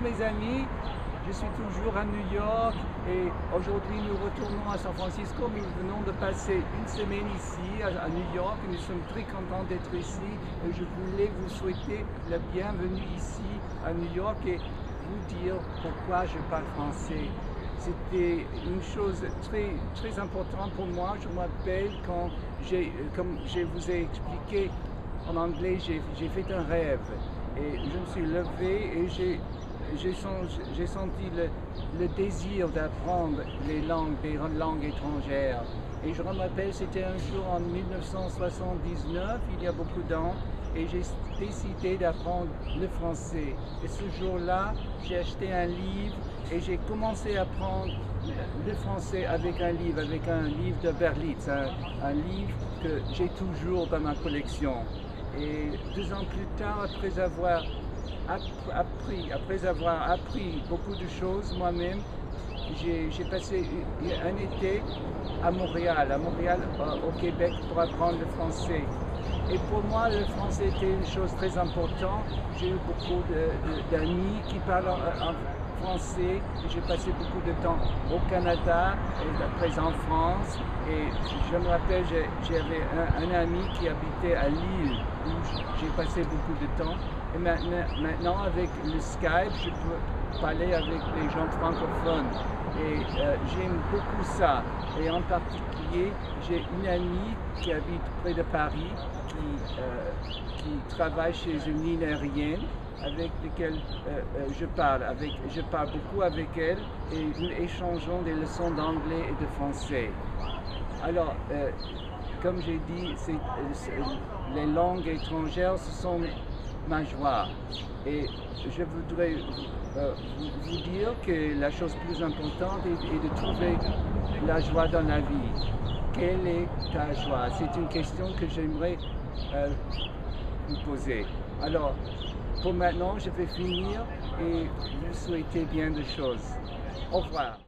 mes amis. Je suis toujours à New York et aujourd'hui nous retournons à San Francisco. Nous venons de passer une semaine ici à New York. Nous sommes très contents d'être ici et je voulais vous souhaiter la bienvenue ici à New York et vous dire pourquoi je parle français. C'était une chose très importante pour moi. Je me rappelle quand comme je vous ai expliqué en anglais, j'ai fait un rêve et je me suis levé et j'ai senti le désir d'apprendre les langues étrangères. Et je me rappelle, c'était un jour en 1979, il y a beaucoup d'années, et j'ai décidé d'apprendre le français. Et ce jour-là, j'ai acheté un livre et j'ai commencé à apprendre le français avec un livre de Berlitz, un livre que j'ai toujours dans ma collection. Et 2 ans plus tard, après avoir appris beaucoup de choses moi-même, j'ai passé un été à Montréal au Québec pour apprendre le français. Et pour moi, le français était une chose très importante. J'ai eu beaucoup d'amis qui parlent en français. J'ai passé beaucoup de temps au Canada et après en France. Et je me rappelle, j'avais un ami qui habitait à Lille où j'ai passé beaucoup de temps. Et maintenant, avec le Skype, je peux parler avec les gens francophones. Et j'aime beaucoup ça. Et en particulier, j'ai une amie qui habite près de Paris, qui travaille chez une ligne aérienne, avec laquelle je parle beaucoup avec elle et nous échangeons des leçons d'anglais et de français. Alors, comme j'ai dit, les langues étrangères, ce sont ma joie. Et je voudrais vous dire que la chose plus importante est de trouver la joie dans la vie. Quelle est ta joie? C'est une question que j'aimerais vous poser. Alors, pour maintenant, je vais finir et vous souhaiter bien de choses. Au revoir.